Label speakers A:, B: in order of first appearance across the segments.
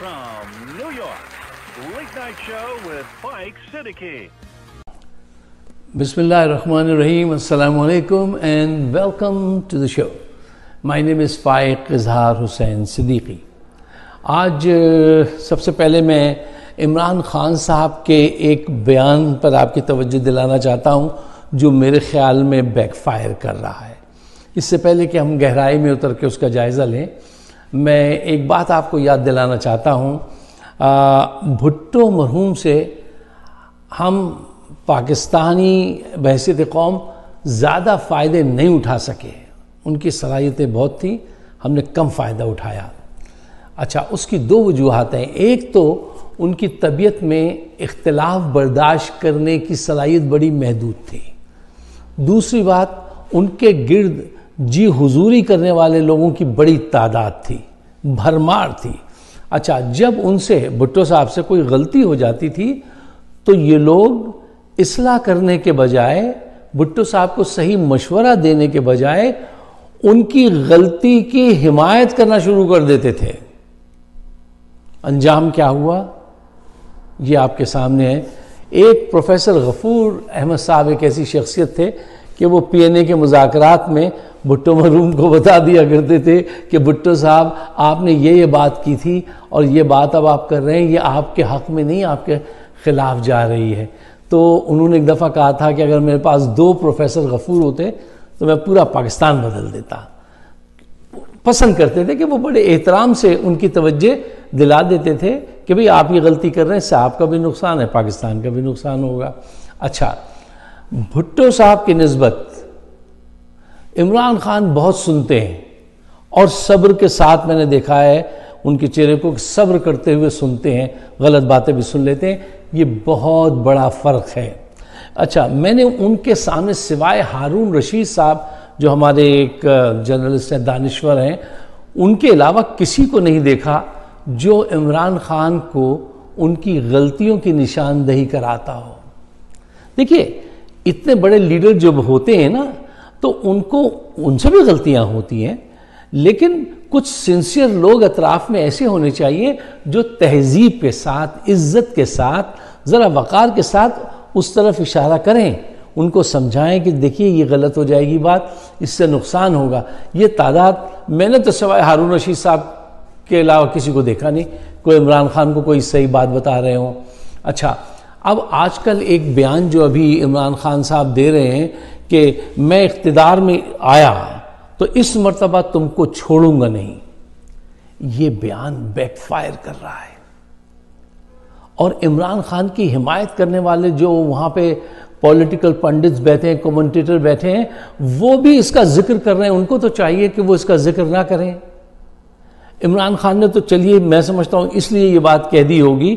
A: from New York, Late Night Show with Mike Siddiqui.
B: Bismillahirrahmanirrahim. Assalamu alaikum and welcome to the show. My name is Faiq Izhar Hussain Siddiqui. آج سب سے پہلے میں عمران خان صاحب کے ایک بیان پر آپ کی توجہ دلانا چاہتا ہوں جو میرے خیال میں بیک فائر کر رہا ہے. اس سے پہلے کہ ہم گہرائی میں اتر کے اس کا جائزہ لیں، میں ایک بات آپ کو یاد دلانا چاہتا ہوں. بھٹو مرحوم سے ہم پاکستانی بحیثیت قوم زیادہ فائدے نہیں اٹھا سکے. ان کی صلاحیتیں بہت تھیں، ہم نے کم فائدہ اٹھایا. اچھا، اس کی دو وجوہات ہیں. ایک تو ان کی طبیعت میں اختلاف برداشت کرنے کی صلاحیت بڑی محدود تھی. دوسری بات، ان کے گرد جی حضوری کرنے والے لوگوں کی بڑی تعداد تھی، بھرمار تھی. اچھا، جب ان سے بھٹو صاحب سے کوئی غلطی ہو جاتی تھی تو یہ لوگ اصلاح کرنے کے بجائے، بھٹو صاحب کو صحیح مشورہ دینے کے بجائے ان کی غلطی کی حمایت کرنا شروع کر دیتے تھے. انجام کیا ہوا یہ آپ کے سامنے ہے. ایک پروفیسر غفور احمد صاحب ایک ایسی شخصیت تھے کہ وہ پی این اے کے مذاکرات میں بھٹو مرحوم کو بتا دیا کرتے تھے کہ بھٹو صاحب آپ نے یہ بات کی تھی اور یہ بات اب آپ کر رہے ہیں، یہ آپ کے حق میں نہیں، آپ کے خلاف جا رہی ہے. تو انہوں نے ایک دفعہ کہا تھا کہ اگر میرے پاس 2 پروفیسر غفور ہوتے تو میں پورا پاکستان بدل دیتا. پسند کرتے تھے کہ وہ بڑے احترام سے ان کی توجہ دلا دیتے تھے کہ بھئی آپ یہ غلطی کر رہے ہیں، اس سے آپ کا بھی نقصان ہے، پاکستان کا بھی نقصان ہوگا. اچھا، بھٹو صاحب کی نسبت عمران خان بہت سنتے ہیں اور صبر کے ساتھ میں نے دیکھا ہے ان کے چہرے کو صبر کرتے ہوئے سنتے ہیں، غلط باتیں بھی سن لیتے ہیں. یہ بہت بڑا فرق ہے. اچھا، میں نے ان کے سامنے سوائے ہارون رشید صاحب جو ہمارے ایک جرنلسٹ ہیں، دانشور ہیں، ان کے علاوہ کسی کو نہیں دیکھا جو عمران خان کو ان کی غلطیوں کی نشاندہی کراتا ہو. دیکھیے، اتنے بڑے لیڈر جب ہوتے ہیں نا تو ان سے بھی غلطیاں ہوتی ہیں، لیکن کچھ سنسیئر لوگ اطراف میں ایسے ہونے چاہیے جو تہذیب کے ساتھ، عزت کے ساتھ، ذرا وقار کے ساتھ اس طرف اشارہ کریں، ان کو سمجھائیں کہ دیکھیے یہ غلط ہو جائے گی بات، اس سے نقصان ہوگا. یہ تعداد میں نے تو سوائے ہارون رشید صاحب کے علاوہ کسی کو دیکھا نہیں کوئی عمران خان کو کوئی صحیح بات بتا رہے ہوں. اچھا، اب آج کل ایک بیان جو ابھی عمران خان صاحب دے رہے ہیں کہ میں اقتدار میں آیا تو اس مرتبہ تم کو چھوڑوں گا نہیں، یہ بیان بیک فائر کر رہا ہے. اور عمران خان کی حمایت کرنے والے جو وہاں پہ پولیٹیکل پنڈتس بیٹھے ہیں، کومنٹیٹر بیٹھے ہیں، وہ بھی اس کا ذکر کر رہے ہیں. ان کو تو چاہیے کہ وہ اس کا ذکر نہ کریں. عمران خان نے تو چلیے میں سمجھتا ہوں اس لیے یہ بات کہہ دی ہوگی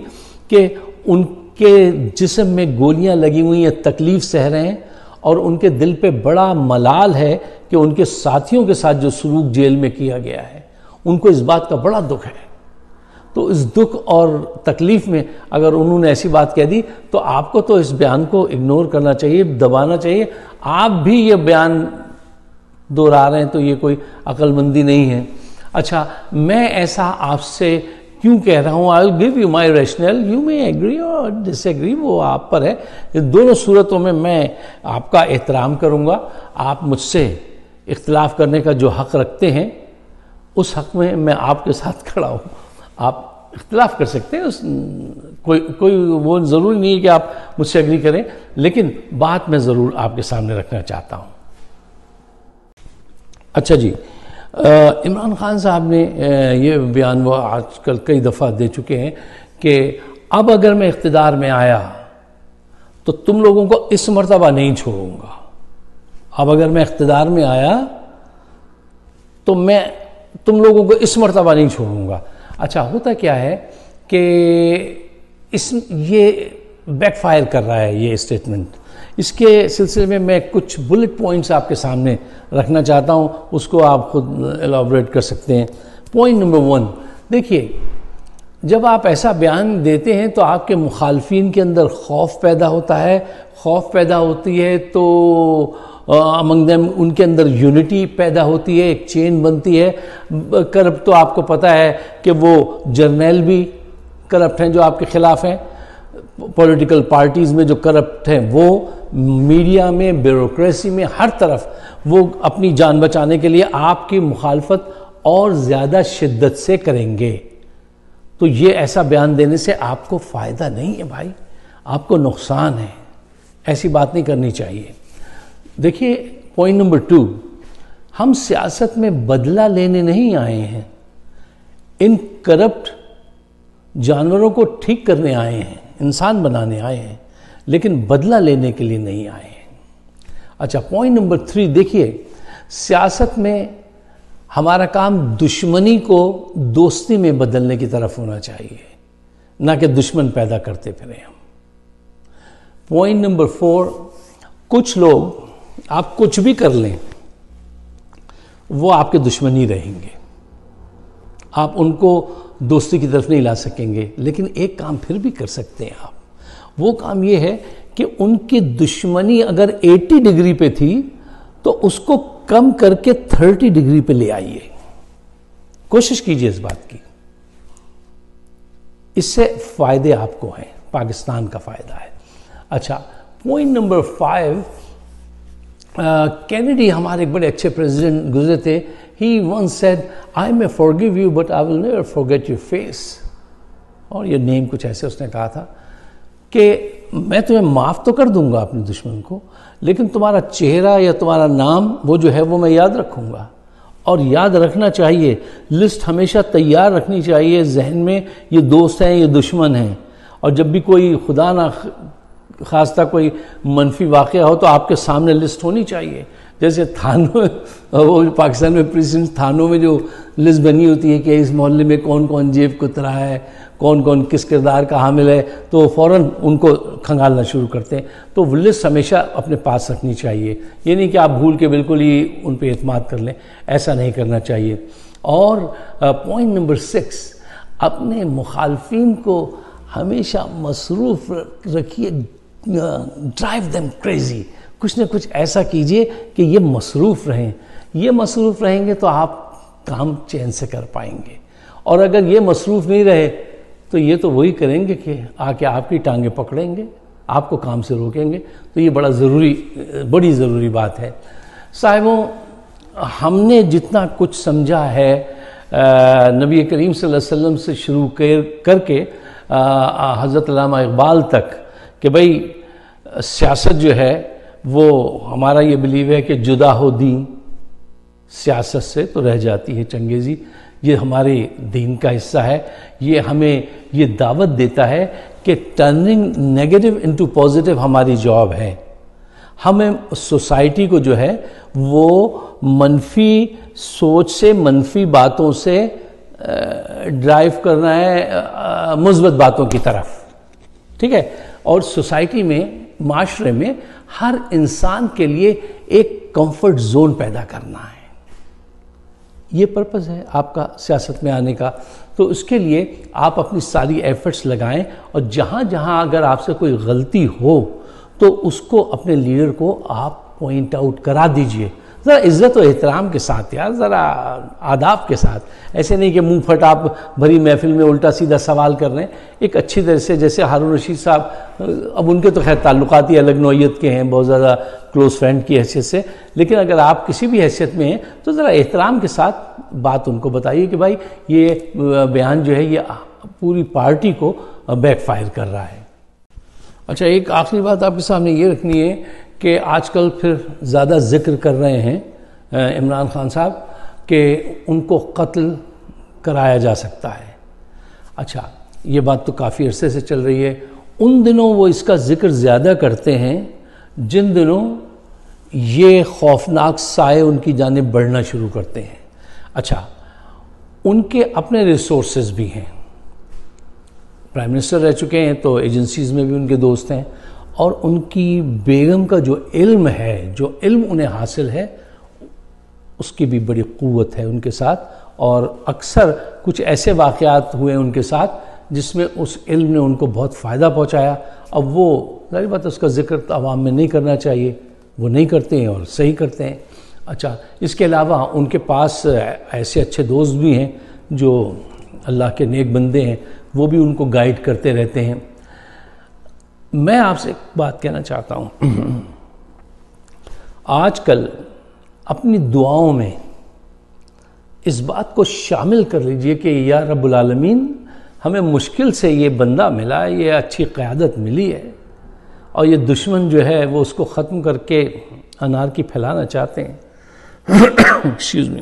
B: کہ ان کے جسم میں گولیاں لگی ہوئی ہیں، تکلیف سہ رہے ہیں اور ان کے دل پہ بڑا ملال ہے کہ ان کے ساتھیوں کے ساتھ جو سلوک جیل میں کیا گیا ہے، ان کو اس بات کا بڑا دکھ ہے. تو اس دکھ اور تکلیف میں اگر انہوں نے ایسی بات کہہ دی تو آپ کو تو اس بیان کو اگنور کرنا چاہیے، دبانا چاہیے. آپ بھی یہ بیان دہرا رہے ہیں تو یہ کوئی عقل مندی نہیں ہے. اچھا، میں ایسا آپ سے کیوں کہہ رہا ہوں؟ I'll give you my rationale. You may agree or disagree، وہ آپ پر ہے. دونوں صورتوں میں آپ کا احترام کروں گا. آپ مجھ سے اختلاف کرنے کا جو حق رکھتے ہیں اس حق میں آپ کے ساتھ کھڑا ہوں. آپ اختلاف کر سکتے ہیں، کوئی وہ ضروری نہیں ہے کہ آپ مجھ سے ایگری کریں، لیکن بات میں ضرور آپ کے سامنے رکھنا چاہتا ہوں. اچھا جی، عمران خان صاحب نے یہ بیان وہ آج کل کئی دفعہ دے چکے ہیں کہ اب اگر میں اقتدار میں آیا تو تم لوگوں کو اس مرتبہ نہیں چھوڑوں گا. اب اگر میں اقتدار میں آیا تو میں تم لوگوں کو اس مرتبہ نہیں چھوڑوں گا. اچھا، ہوتا کیا ہے کہ یہ بیک فائر کر رہا ہے یہ اسٹیٹمنٹ. اس کے سلسلے میں کچھ بلٹ پوائنٹس آپ کے سامنے رکھنا چاہتا ہوں، اس کو آپ خود ایلابریٹ کر سکتے ہیں. پوائنٹ نمبر 1، دیکھیے، جب آپ ایسا بیان دیتے ہیں تو آپ کے مخالفین کے اندر خوف پیدا ہوتا ہے. خوف پیدا ہوتی ہے تو among them ان کے اندر یونٹی پیدا ہوتی ہے, ایک چین بنتی ہے. کرپٹ تو آپ کو پتہ ہے کہ وہ جرنیل بھی کرپٹ ہیں جو آپ کے خلاف ہیں, پولیٹیکل پارٹیز میں جو کرپٹ ہیں وہ, میڈیا میں, بیوروکریسی میں, ہر طرف وہ اپنی جان بچانے کے لیے آپ کی مخالفت اور زیادہ شدت سے کریں گے. تو یہ ایسا بیان دینے سے آپ کو فائدہ نہیں ہے بھائی, آپ کو نقصان ہے. ایسی بات نہیں کرنی چاہیے. دیکھیے پوائنٹ نمبر 2, ہم سیاست میں بدلہ لینے نہیں آئے ہیں, ان کرپٹ جانوروں کو ٹھیک کرنے آئے ہیں, انسان بنانے آئے ہیں, لیکن بدلہ لینے کے لیے نہیں آئے ہیں. اچھا پوائنٹ نمبر 3 دیکھیے, سیاست میں ہمارا کام دشمنی کو دوستی میں بدلنے کی طرف ہونا چاہیے, نہ کہ دشمن پیدا کرتے پھریں ہم. پوائنٹ نمبر 4, کچھ لوگ آپ کچھ بھی کر لیں وہ آپ کے دشمن ہی رہیں گے, آپ ان کو دوستی کی طرف نہیں لا سکیں گے. لیکن ایک کام پھر بھی کر سکتے ہیں آپ, وہ کام یہ ہے کہ ان کی دشمنی اگر 80 ڈگری پہ تھی تو اس کو کم کر کے 30 ڈگری پہ لے آئیے. کوشش کیجئے اس بات کی, اس سے فائدے آپ کو ہیں, پاکستان کا فائدہ ہے. اچھا پوائنٹ نمبر 5, کینیڈی ہمارے ایک بڑے اچھے پریزیڈنٹ گزرے تھے. He once said, I may forgive you but I will never forget your face. اور یہ نیم کچھ ایسے اس نے کہا تھا کہ میں تمہیں معاف تو کر دوں گا اپنے دشمن کو, لیکن تمہارا چہرہ یا تمہارا نام وہ جو ہے وہ میں یاد رکھوں گا. اور یاد رکھنا چاہیے, لسٹ ہمیشہ تیار رکھنی چاہیے ذہن میں, یہ دوست ہیں یہ دشمن ہیں. اور جب بھی کوئی خدا نہ خواستہ کوئی منفی واقعہ ہو تو آپ کے سامنے لسٹ ہونی چاہیے. جیسے تھانوں, وہ پاکستان میں پریزیڈنٹ تھانوں میں جو لسٹ بنی ہوتی ہے کہ اس محلے میں کون کون جیب کترا ہے, کون کون کس کردار کا حامل ہے, تو فوراً ان کو کھنگالنا شروع کرتے ہیں. تو وہ لسٹ ہمیشہ اپنے پاس رکھنی چاہیے, یہ نہیں کہ آپ بھول کے بالکل ہی ان پہ اعتماد کر لیں, ایسا نہیں کرنا چاہیے. اور پوائنٹ نمبر 6, اپنے مخالفین کو ہمیشہ مصروف رکھیے, ڈرائیو دیم کریزی, کچھ نہ کچھ ایسا کیجئے کہ یہ مصروف رہیں. یہ مصروف رہیں گے تو آپ کام چین سے کر پائیں گے, اور اگر یہ مصروف نہیں رہے تو یہ تو وہی کریں گے کہ آ کے آپ کی ٹانگیں پکڑیں گے, آپ کو کام سے روکیں گے. تو یہ بڑی ضروری بات ہے. صاحبوں, ہم نے جتنا کچھ سمجھا ہے نبی کریم صلی اللہ علیہ وسلم سے شروع کر کے حضرت علامہ اقبال تک کہ بھئی سیاست جو ہے وہ ہمارا یہ بلیو ہے کہ جدا ہو دین سیاست سے تو رہ جاتی ہے چنگیزی. یہ ہمارے دین کا حصہ ہے. یہ ہمیں یہ دعوت دیتا ہے کہ ٹرننگ نیگیٹو انٹو پازیٹیو ہماری جاب ہے. ہمیں سوسائٹی کو جو ہے وہ منفی سوچ سے, منفی باتوں سے ڈرائیو کرنا ہے مثبت باتوں کی طرف, ٹھیک ہے. اور سوسائٹی میں, معاشرے میں ہر انسان کے لیے ایک کمفرٹ زون پیدا کرنا ہے. یہ پرپس ہے آپ کا سیاست میں آنے کا. تو اس کے لیے آپ اپنی ساری ایفرٹس لگائیں, اور جہاں جہاں اگر آپ سے کوئی غلطی ہو تو اس کو اپنے لیڈر کو آپ پوائنٹ آؤٹ کرا دیجئے, ذرا عزت و احترام کے ساتھ یار, ذرا آداب کے ساتھ. ایسے نہیں کہ منہ پھٹ آپ بھری محفل میں الٹا سیدھا سوال کر رہے ہیں. ایک اچھی طرح سے, جیسے ہارون رشید صاحب, اب ان کے تو خیر تعلقات ہی الگ نوعیت کے ہیں, بہت زیادہ کلوز فرینڈ کی حیثیت سے, لیکن اگر آپ کسی بھی حیثیت میں ہیں تو ذرا احترام کے ساتھ بات ان کو بتائیے کہ بھائی یہ بیان جو ہے یہ پوری پارٹی کو بیک فائر کر رہا ہے. اچھا, ایک آخری بات آپ کے سامنے یہ رکھنی ہے کہ آج کل پھر زیادہ ذکر کر رہے ہیں عمران خان صاحب کہ ان کو قتل کرایا جا سکتا ہے. اچھا, یہ بات تو کافی عرصے سے چل رہی ہے. ان دنوں وہ اس کا ذکر زیادہ کرتے ہیں جن دنوں یہ خوفناک سائے ان کی جانب بڑھنا شروع کرتے ہیں. اچھا, ان کے اپنے ریسورسز بھی ہیں, پرائم منسٹر رہ چکے ہیں تو ایجنسیز میں بھی ان کے دوست ہیں, اور ان کی بیگم کا جو علم ہے, جو علم انہیں حاصل ہے, اس کی بھی بڑی قوت ہے ان کے ساتھ. اور اکثر کچھ ایسے واقعات ہوئے ان کے ساتھ جس میں اس علم نے ان کو بہت فائدہ پہنچایا. اب وہ ظاہر بات ہے اس کا ذکر عوام میں نہیں کرنا چاہیے, وہ نہیں کرتے ہیں اور صحیح کرتے ہیں۔ اچھا، اس کے علاوہ ان کے پاس ایسے اچھے دوست بھی ہیں جو اللہ کے نیک بندے ہیں، وہ بھی ان کو گائیڈ کرتے رہتے ہیں۔ میں آپ سے ایک بات کہنا چاہتا ہوں، آج کل اپنی دعاؤں میں اس بات کو شامل کر لیجئے کہ یا رب العالمین ہمیں مشکل سے یہ بندہ ملا، یہ اچھی قیادت ملی ہے، اور یہ دشمن جو ہے وہ اس کو ختم کر کے انارکی پھیلانا چاہتے ہیں۔ ایکسکیوز می،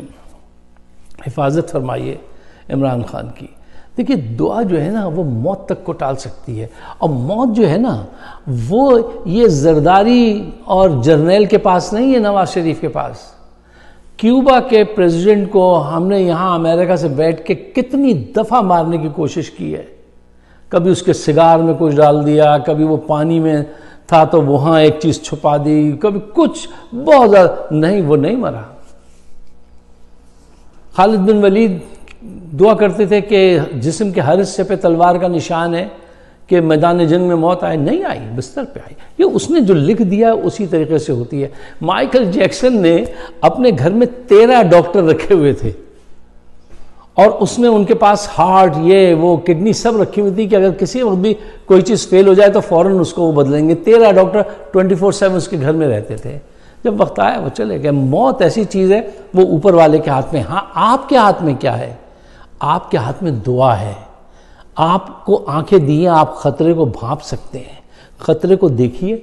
B: حفاظت فرمائیے عمران خان کی۔ دیکھیے، دعا جو ہے نا وہ موت تک کو ٹال سکتی ہے، اور موت جو ہے نا وہ یہ زرداری اور جرنیل کے پاس نہیں ہے، نواز شریف کے پاس۔ کیوبا کے پریزیڈنٹ کو ہم نے یہاں امریکہ سے بیٹھ کے کتنی دفعہ مارنے کی کوشش کی ہے، کبھی اس کے سگار میں کچھ ڈال دیا، کبھی وہ پانی میں تھا تو وہاں ایک چیز چھپا دی، کبھی کچھ، بہت زیادہ نہیں، وہ نہیں مرا۔ خالد بن ولید دعا کرتے تھے کہ جسم کے ہر حصے پہ تلوار کا نشان ہے کہ میدان جنگ میں موت آئے، نہیں آئی، بستر پہ آئی۔ یہ اس نے جو لکھ دیا اسی طریقے سے ہوتی ہے۔ مائیکل جیکسن نے اپنے گھر میں 13 ڈاکٹر رکھے ہوئے تھے، اور اس میں ان کے پاس ہارٹ، یہ وہ کڈنی سب رکھی ہوئی تھی کہ اگر کسی وقت بھی کوئی چیز فیل ہو جائے تو فوراً اس کو وہ بدلیں گے۔ 13 ڈاکٹر 24/7 اس کے گھر میں رہتے تھے۔ جب وقت آیا وہ چلے گئے۔ موت ایسی چیز ہے، وہ اوپر والے کے ہاتھ میں۔ ہاں، آپ کے ہاتھ میں کیا ہے؟ آپ کے ہاتھ میں دعا ہے۔ آپ کو آنکھیں دی ہیں، آپ خطرے کو بھانپ سکتے ہیں۔ خطرے کو دیکھیے،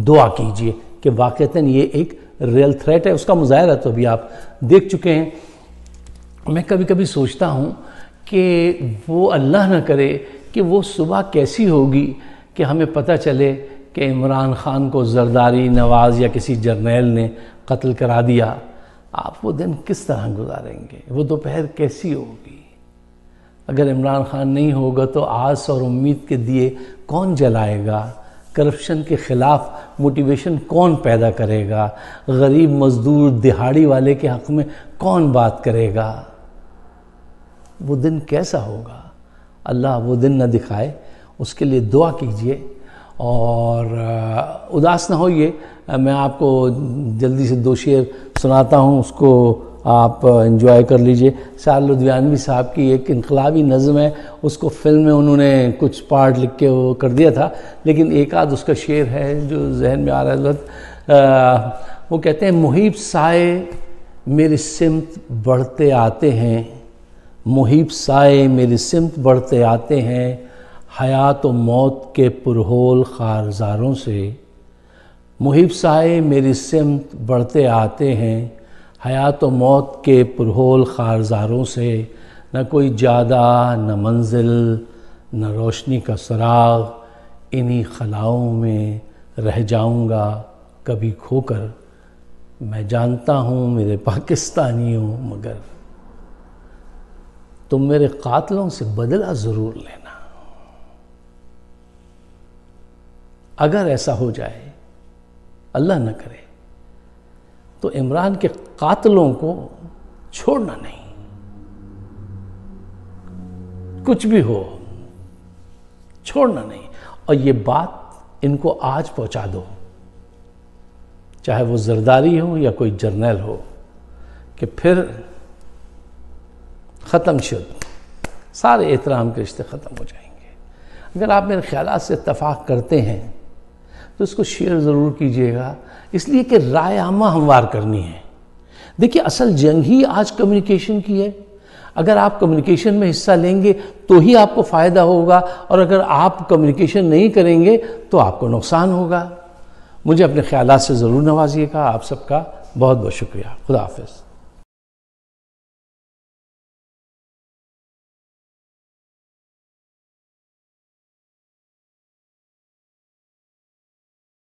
B: دعا کیجئے کہ واقعتاً یہ ایک ریئل تھریٹ ہے۔ اس کا مظاہرہ تو بھی آپ دیکھ چکے ہیں۔ میں کبھی کبھی سوچتا ہوں کہ وہ اللہ نہ کرے کہ وہ صبح کیسی ہوگی کہ ہمیں پتہ چلے کہ عمران خان کو زرداری، نواز یا کسی جرنیل نے قتل کرا دیا۔ آپ وہ دن کس طرح گزاریں گے؟ وہ دوپہر کیسی ہوگی؟ اگر عمران خان نہیں ہوگا تو آس اور امید کے دیے کون جلائے گا؟ کرپشن کے خلاف موٹیویشن کون پیدا کرے گا؟ غریب مزدور دہاڑی والے کے حق میں کون بات کرے گا؟ وہ دن کیسا ہوگا؟ اللہ وہ دن نہ دکھائے، اس کے لیے دعا کیجئے اور اداس نہ ہوئیے۔ میں آپ کو جلدی سے 2 شعر سناتا ہوں، اس کو آپ انجوائے کر لیجئے۔ سعد لدھیانوی صاحب کی ایک انقلابی نظم ہے، اس کو فلم میں انہوں نے کچھ پارٹ لکھ کے وہ کر دیا تھا، لیکن ایک آدھ اس کا شعر ہے جو ذہن میں آ رہا ہے اس وقت۔ وہ کہتے ہیں، محیب سائے میری سمت بڑھتے آتے ہیں، محیب سائے میری سمت بڑھتے آتے ہیں، حیات و موت کے پرہول خارزاروں سے۔ محیب سائے میری سمت بڑھتے آتے ہیں، حیات و موت کے پرہول خارزاروں سے۔ نہ کوئی جادہ، نہ منزل، نہ روشنی کا سراغ، انہی خلاؤں میں رہ جاؤں گا کبھی کھو کر۔ میں جانتا ہوں میرے پاکستانیوں، مگر تم میرے قاتلوں سے بدلہ ضرور لینا۔ اگر ایسا ہو جائے، اللہ نہ کرے، تو عمران کے قاتلوں کو چھوڑنا نہیں، کچھ بھی ہو چھوڑنا نہیں۔ اور یہ بات ان کو آج پہنچا دو، چاہے وہ زرداری ہو یا کوئی جرنیل ہو، کہ پھر ختم شد، سارے احترام کے رشتے ختم ہو جائیں گے۔ اگر آپ میرے خیالات سے اتفاق کرتے ہیں تو اس کو شیئر ضرور کیجئے گا، اس لیے کہ رائے عامہ ہموار کرنی ہے۔ دیکھیے، اصل جنگ ہی آج کمیونیکیشن کی ہے۔ اگر آپ کمیونیکیشن میں حصہ لیں گے تو ہی آپ کو فائدہ ہوگا، اور اگر آپ کمیونیکیشن نہیں کریں گے تو آپ کو نقصان ہوگا۔ مجھے اپنے خیالات سے ضرور نوازیے گا۔ آپ سب کا بہت بہت شکریہ۔ خدا حافظ۔